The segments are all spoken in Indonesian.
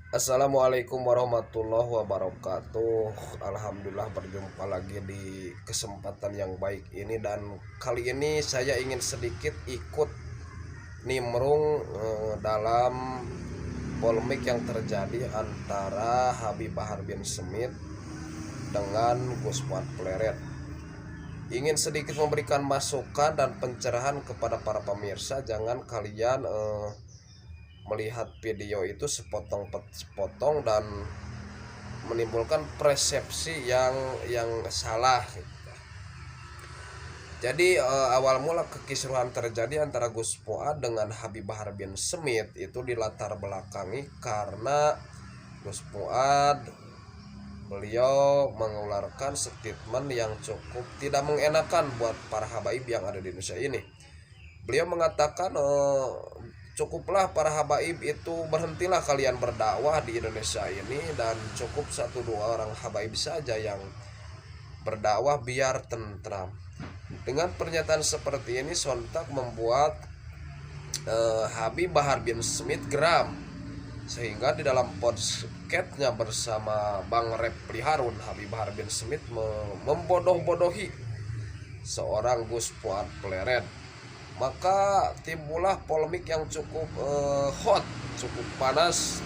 Assalamualaikum warahmatullahi wabarakatuh. Alhamdulillah berjumpa lagi di kesempatan yang baik ini, dan kali ini saya ingin sedikit ikut nimbrung dalam polemik yang terjadi antara Habib Bahar bin Smith dengan Gus Fuad Pleret. Ingin sedikit memberikan masukan dan pencerahan kepada para pemirsa. Jangan kalian melihat video itu sepotong-sepotong dan menimbulkan persepsi yang salah. Jadi awal mula kekisruhan terjadi antara Gus Fuad dengan Habib Bahar bin Smith itu dilatar belakangi karena Gus Fuad beliau mengeluarkan statement yang cukup tidak mengenakan buat para habaib yang ada di Indonesia ini. Beliau mengatakan cukuplah para habaib itu, berhentilah kalian berdakwah di Indonesia ini, dan cukup 1-2 orang habaib saja yang berdakwah biar tentram. Dengan pernyataan seperti ini sontak membuat Habib Bahar bin Smith geram, sehingga di dalam podcastnya bersama Bang Repli Harun, Habib Bahar bin Smith membodoh-bodohi seorang Gus Fuad Pleret. Maka timbullah polemik yang cukup hot, cukup panas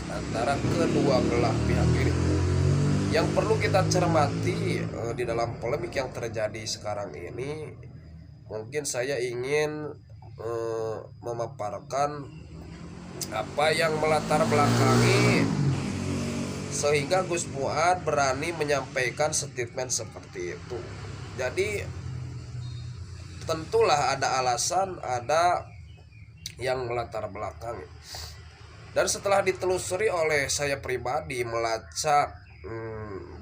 antara kedua belah pihak ini. Yang perlu kita cermati di dalam polemik yang terjadi sekarang ini, mungkin saya ingin memaparkan apa yang melatar belakangi sehingga Gus Fuad berani menyampaikan statement seperti itu. Jadi tentulah ada alasan, ada yang melatar belakangi. Dan setelah ditelusuri oleh saya pribadi, melacak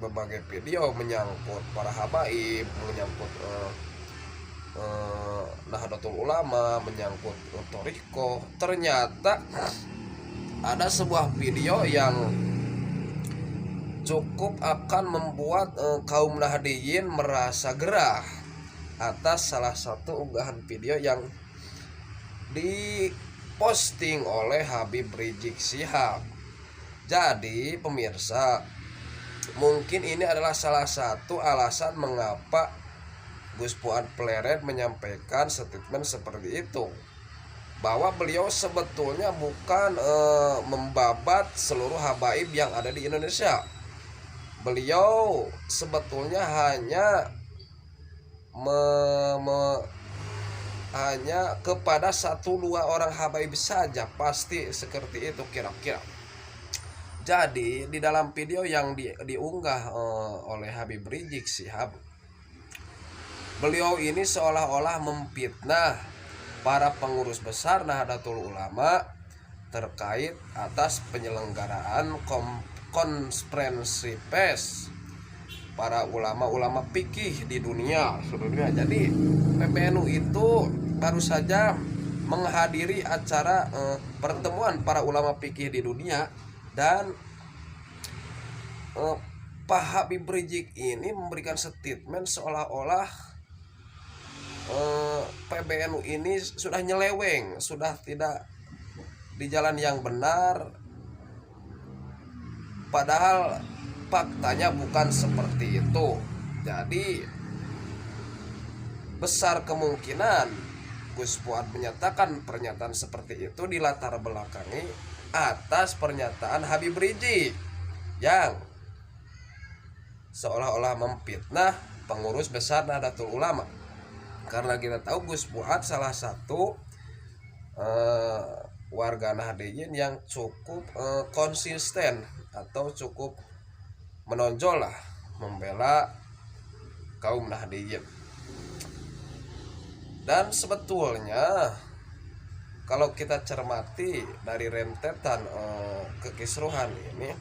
berbagai video menyangkut para habaib, menyangkut Nahdlatul Ulama, menyangkut Thariqah, ternyata ada sebuah video yang cukup akan membuat kaum Nahdiyin merasa gerah atas salah satu unggahan video yang diposting oleh Habib Rizik Syihab. Jadi pemirsa, mungkin ini adalah salah satu alasan mengapa Gus Fuad Pleret menyampaikan statement seperti itu, bahwa beliau sebetulnya bukan membabat seluruh habaib yang ada di Indonesia. Beliau sebetulnya hanya hanya kepada 1-2 orang habaib saja, pasti seperti itu kira-kira. Jadi di dalam video yang diunggah oleh Habib Rizik Syihab, beliau ini seolah-olah memfitnah para pengurus besar Nahdlatul Ulama terkait atas penyelenggaraan konferensi pers para ulama-ulama fikih di dunia seluruhnya. Jadi PBNU itu baru saja menghadiri acara pertemuan para ulama fikih di dunia, dan Pak Habib Rizik ini memberikan statement seolah-olah PBNU ini sudah nyeleweng, sudah tidak di jalan yang benar, padahal faktanya bukan seperti itu. Jadi besar kemungkinan Gus Fuad menyatakan pernyataan seperti itu dilatar belakangi atas pernyataan Habib Rizik yang seolah-olah memfitnah pengurus besar Nahdlatul Ulama. Karena kita tahu Gus Fuad salah satu warga Nahdiyin yang cukup konsisten atau cukup menonjol lah membela kaum Nahdiyin. Dan sebetulnya kalau kita cermati dari rentetan kekisruhan ini,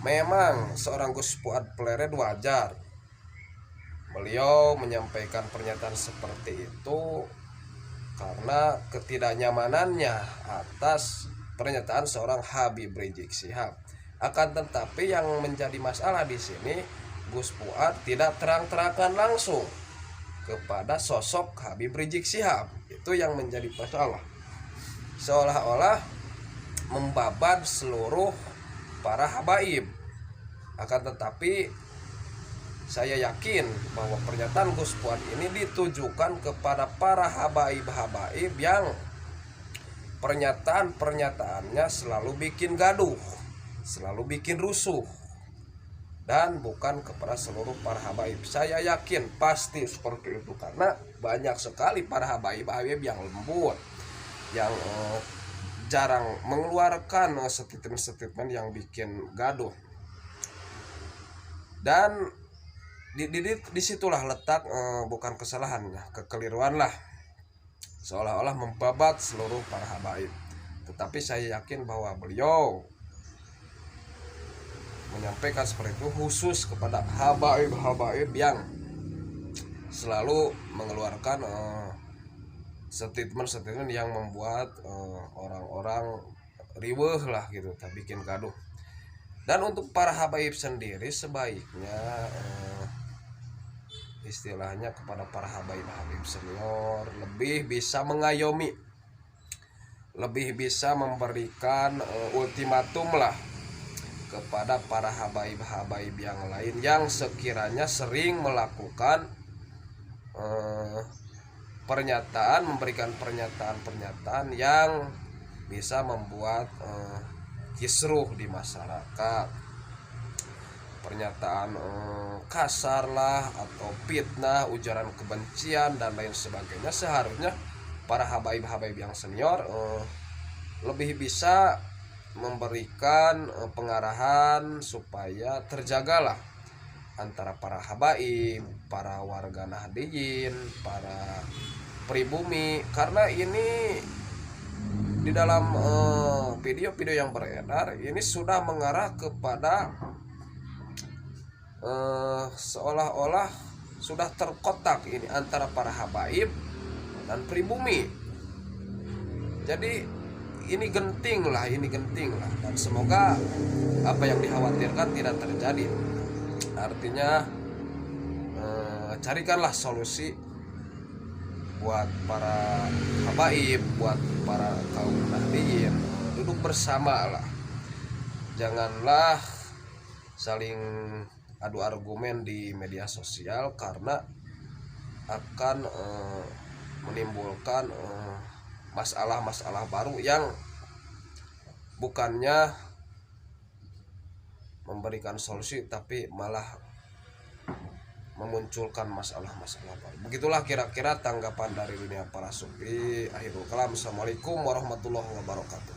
memang seorang Gus Fuad Pleret wajar beliau menyampaikan pernyataan seperti itu karena ketidaknyamanannya atas pernyataan seorang Habib Rizik Syihab. Akan tetapi yang menjadi masalah di sini, Gus Fuad tidak terang-terangan langsung kepada sosok Habib Rizik Syihab. Itu yang menjadi masalah. Seolah-olah membabat seluruh para habaib. Akan tetapi saya yakin bahwa pernyataan Gus Fuad ini ditujukan kepada para habaib-habaib yang pernyataan-pernyataannya selalu bikin gaduh, selalu bikin rusuh, dan bukan kepada seluruh para habaib. Saya yakin pasti seperti itu, karena banyak sekali para habaib-habaib yang lembut, yang jarang mengeluarkan statement-statement yang bikin gaduh. Dan disitulah letak bukan kesalahannya, kekeliruan lah, seolah-olah membabat seluruh para habaib. Tetapi saya yakin bahwa beliau menyampaikan seperti itu khusus kepada habaib-habaib yang selalu mengeluarkan statement-statement yang membuat orang-orang riweuh lah gitu, tak bikin gaduh. Dan untuk para habaib sendiri sebaiknya istilahnya kepada para habaib-habaib senior lebih bisa mengayomi, lebih bisa memberikan ultimatum lah kepada para habaib-habaib yang lain yang sekiranya sering melakukan memberikan pernyataan-pernyataan yang bisa membuat kisruh di masyarakat, pernyataan kasar lah, atau fitnah, ujaran kebencian dan lain sebagainya. Seharusnya para habaib-habaib yang senior lebih bisa memberikan pengarahan supaya terjagalah antara para habaib, para warga Nahdliyin, para pribumi. Karena ini di dalam video-video yang beredar ini sudah mengarah kepada seolah-olah sudah terkotak ini antara para habaib dan pribumi. Jadi ini genting lah, dan semoga apa yang dikhawatirkan tidak terjadi. Artinya carikanlah solusi buat para habaib, buat para kaum Nahdliyin, duduk bersama lah. Janganlah saling adu argumen di media sosial, karena akan menimbulkan masalah-masalah baru yang bukannya memberikan solusi tapi malah memunculkan masalah-masalah baru. Begitulah kira-kira tanggapan dari dunia para sufi. Akhirul kalam, assalamualaikum warahmatullahi wabarakatuh.